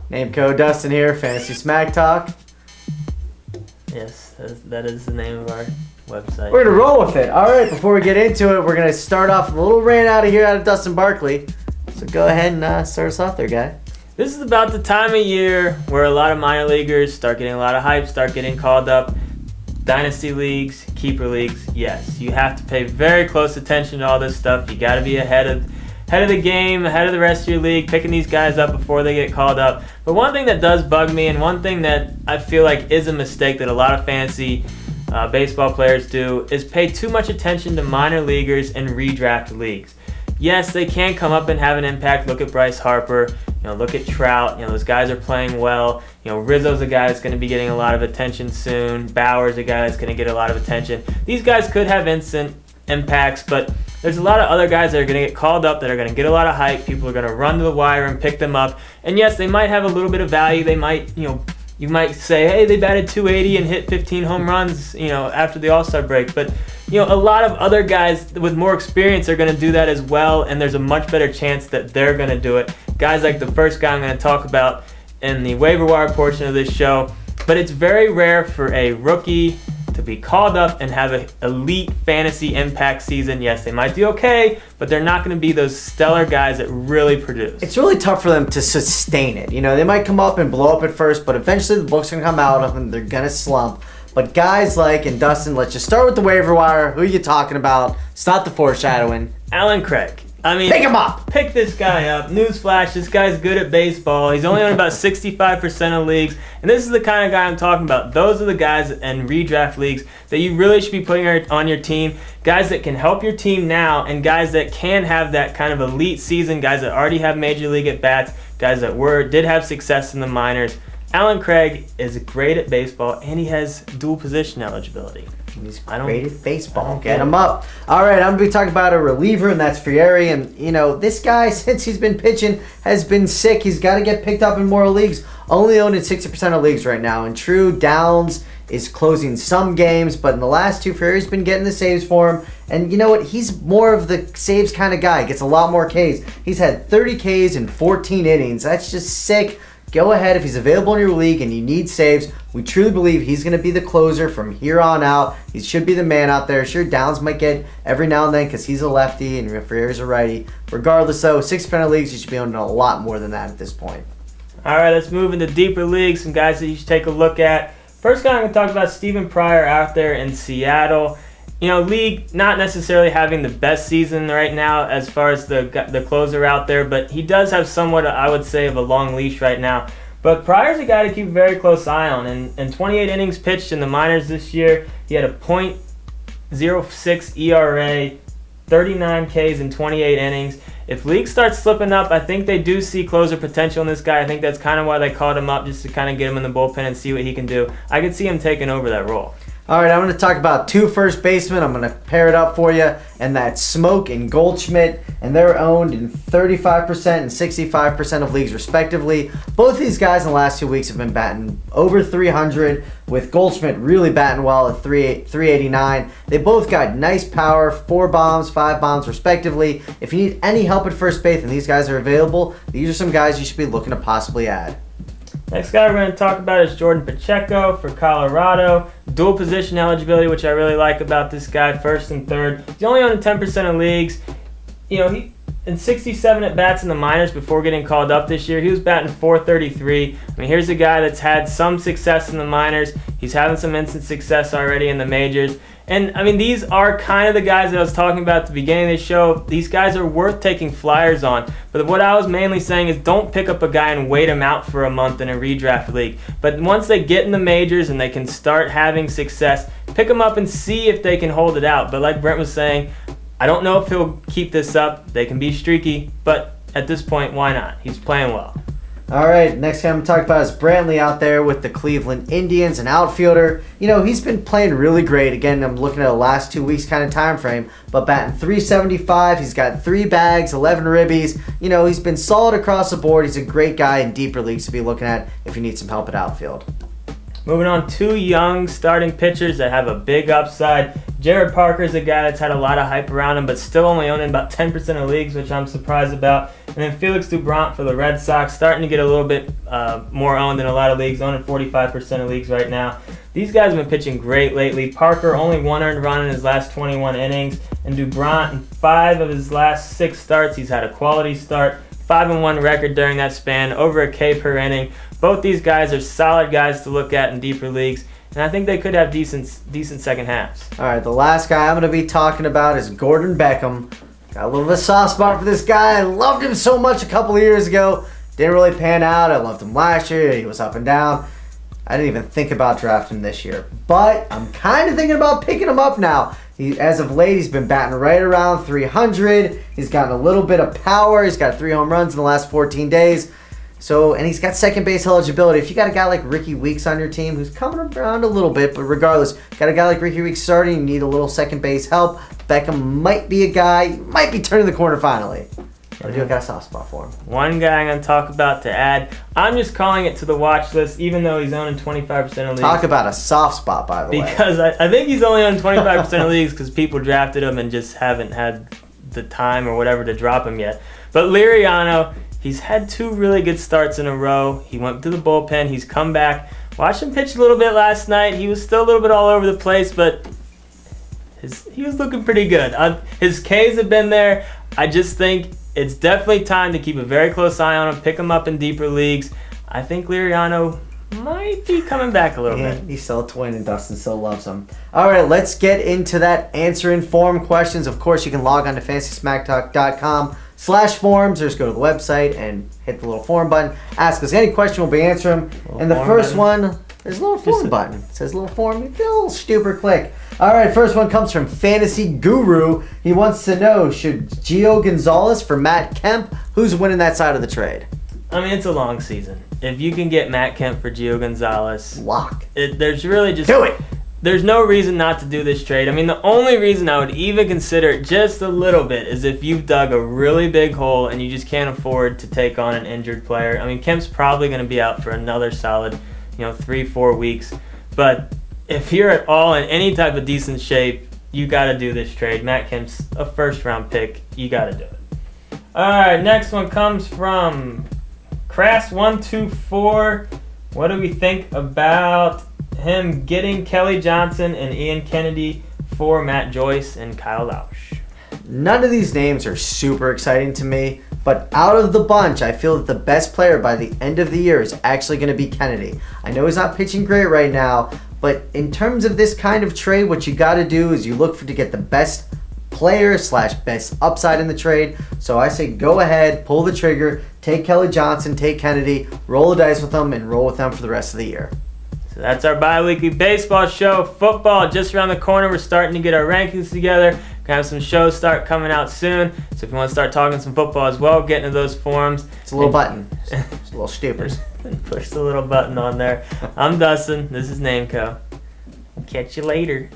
Name code Dustin here, Fantasy Smack Talk. Yes, that is the name of our website. We're going to roll with it. All right, before we get into it, we're going to start off with a little rant out of Dustin Barkley. So go ahead and start us off there, guy. This is about the time of year where a lot of minor leaguers start getting a lot of hype, start getting called up. Dynasty leagues, keeper leagues, yes. You have to pay very close attention to all this stuff. You got to be ahead of the game, ahead of the rest of your league, picking these guys up before they get called up. But one thing that does bug me, and one thing that I feel like is a mistake that a lot of fantasy baseball players do, is pay too much attention to minor leaguers and redraft leagues. Yes, they can come up and have an impact. Look at Bryce Harper. Look at Trout. Those guys are playing well. Rizzo's a guy that's going to be getting a lot of attention soon. Bauer's a guy that's going to get a lot of attention. These guys could have instant impacts, but there's a lot of other guys that are going to get called up that are going to get a lot of hype. People are going to run to the wire and pick them up. And yes, they might have a little bit of value. They might, you might say, hey, they batted 280 and hit 15 home runs, after the All-Star break. But, a lot of other guys with more experience are going to do that as well, and there's a much better chance that they're going to do it. Guys like the first guy I'm going to talk about in the waiver wire portion of this show. But it's very rare for a rookie to be called up and have an elite fantasy impact season. Yes, they might do okay, but they're not going to be those stellar guys that really produce. It's really tough for them to sustain it. They might come up and blow up at first, but eventually the book's going to come out of them. They're going to slump. But guys like, and Dustin, let's just start with the waiver wire. Who are you talking about? Stop the foreshadowing. Alan Craig. Pick him up. Pick this guy up. Newsflash, this guy's good at baseball. He's only on about 65% of leagues. And this is the kind of guy I'm talking about. Those are the guys in redraft leagues that you really should be putting on your team. Guys that can help your team now, and guys that can have that kind of elite season. Guys that already have major league at-bats. Guys that did have success in the minors. Alan Craig is great at baseball, and he has dual position eligibility. He's great at baseball. Get him up. All right, I'm going to be talking about a reliever, and that's Frieri. And, this guy, since he's been pitching, has been sick. He's got to get picked up in more leagues. Only owned in 60% of leagues right now. And true, Downs is closing some games, but in the last two, Frieri's been getting the saves for him. And you know what? He's more of the saves kind of guy. Gets a lot more Ks. He's had 30 Ks in 14 innings. That's just sick. Go ahead if he's available in your league and you need saves. We truly believe he's going to be the closer from here on out. He should be the man out there. Sure, Downs might get every now and then because he's a lefty and Frieri's a righty. Regardless, though, 6% of leagues, you should be owning a lot more than that at this point. All right, let's move into deeper leagues. Some guys that you should take a look at. First guy I'm going to talk about, Stephen Pryor out there in Seattle. League not necessarily having the best season right now as far as the closer out there, but he does have somewhat, I would say, of a long leash right now. But Pryor's a guy to keep a very close eye on. In 28 innings pitched in the minors this year, he had a .06 ERA, 39 Ks in 28 innings. If league starts slipping up, I think they do see closer potential in this guy. I think that's kind of why they called him up, just to kind of get him in the bullpen and see what he can do. I could see him taking over that role. All right, I'm going to talk about two first basemen. I'm going to pair it up for you, and that's Smoke and Goldschmidt, and they're owned in 35% and 65% of leagues respectively. Both these guys in the last 2 weeks have been batting over 300, with Goldschmidt really batting well at 389. They both got nice power, 4 bombs, 5 bombs respectively. If you need any help at first base and these guys are available, these are some guys you should be looking to possibly add. Next guy we're going to talk about is Jordan Pacheco for Colorado. Dual position eligibility, which I really like about this guy, first and third. He's only on 10% of leagues. He in 67 at-bats in the minors before getting called up this year, he was batting .433. Here's a guy that's had some success in the minors. He's having some instant success already in the majors. And, these are kind of the guys that I was talking about at the beginning of the show. These guys are worth taking flyers on. But what I was mainly saying is don't pick up a guy and wait him out for a month in a redraft league. But once they get in the majors and they can start having success, pick them up and see if they can hold it out. But like Brent was saying, I don't know if he'll keep this up. They can be streaky, but at this point, why not? He's playing well. All right, next guy I'm going to talk about is Brantley out there with the Cleveland Indians, an outfielder. He's been playing really great. Again, I'm looking at a last 2 weeks kind of time frame, but batting .375. He's got 3 bags, 11 ribbies. He's been solid across the board. He's a great guy in deeper leagues to be looking at if you need some help at outfield. Moving on, 2 young starting pitchers that have a big upside. Jared Parker's a guy that's had a lot of hype around him, but still only owning about 10% of leagues, which I'm surprised about. And then Felix Doubront for the Red Sox, starting to get a little bit more owned in a lot of leagues, owning 45% of leagues right now. These guys have been pitching great lately. Parker only 1 earned run in his last 21 innings, and Doubront in 5 of his last 6 starts, he's had a quality start. 5-1 record during that span, over a K per inning. Both these guys are solid guys to look at in deeper leagues, and I think they could have decent second halves. All right, the last guy I'm going to be talking about is Gordon Beckham. Got a little bit of a soft spot for this guy. I loved him so much a couple of years ago. Didn't really pan out. I loved him last year. He was up and down. I didn't even think about drafting him this year. But I'm kind of thinking about picking him up now. As of late, he's been batting right around 300. He's gotten a little bit of power. He's got 3 home runs in the last 14 days. And he's got second base eligibility. If you got a guy like Ricky Weeks on your team, who's coming around a little bit, but regardless, got a guy like Ricky Weeks starting, you need a little second base help. Beckham might be a guy, might be turning the corner finally. I do got a soft spot for him. One guy I'm going to talk about to add. I'm just calling it to the watch list, even though he's owning 25% of leagues. Talk about a soft spot, by the way. Because I think he's only on 25% of leagues because people drafted him and just haven't had the time or whatever to drop him yet. But Liriano, he's had 2 really good starts in a row. He went to the bullpen. He's come back. Watched him pitch a little bit last night. He was still a little bit all over the place, but he was looking pretty good. His Ks have been there. I just think it's definitely time to keep a very close eye on him, pick him up in deeper leagues. I think Liriano might be coming back a little bit. He's still a twin, and Dustin still loves him. All right, let's get into that answering form questions. Of course, you can log on to FantasySmackTalk.com/forums, or just go to the website and hit the little form button. Ask us any question, we'll be answering them. And the first one, there's a little form button. It says little form, a little stupid click. All right, first one comes from Fantasy Guru. He wants to know, should Gio Gonzalez for Matt Kemp? Who's winning that side of the trade? I mean, it's a long season. If you can get Matt Kemp for Gio Gonzalez, lock. There's really just... Do it! There's no reason not to do this trade. I mean, the only reason I would even consider it just a little bit is if you've dug a really big hole and you just can't afford to take on an injured player. I mean, Kemp's probably going to be out for another solid, 3-4 weeks. But if you're at all in any type of decent shape, you got to do this trade. Matt Kemp's a first-round pick. You got to do it. All right, next one comes from Crass124. What do we think about him getting Kelly Johnson and Ian Kennedy for Matt Joyce and Kyle Lausch? None of these names are super exciting to me, but out of the bunch, I feel that the best player by the end of the year is actually going to be Kennedy. I know he's not pitching great right now, but in terms of this kind of trade, what you got to do is you look to get the best player / best upside in the trade. So I say go ahead, pull the trigger, take Kelly Johnson, take Kennedy, roll the dice with them, and roll with them for the rest of the year. So that's our bi-weekly baseball show. Football just around the corner. We're starting to get our rankings together. Gonna have some shows start coming out soon. So if you want to start talking some football as well, get into those forums. It's a little button. It's a little stupid. Push the little button on there. I'm Dustin. This is Nameco. Catch you later.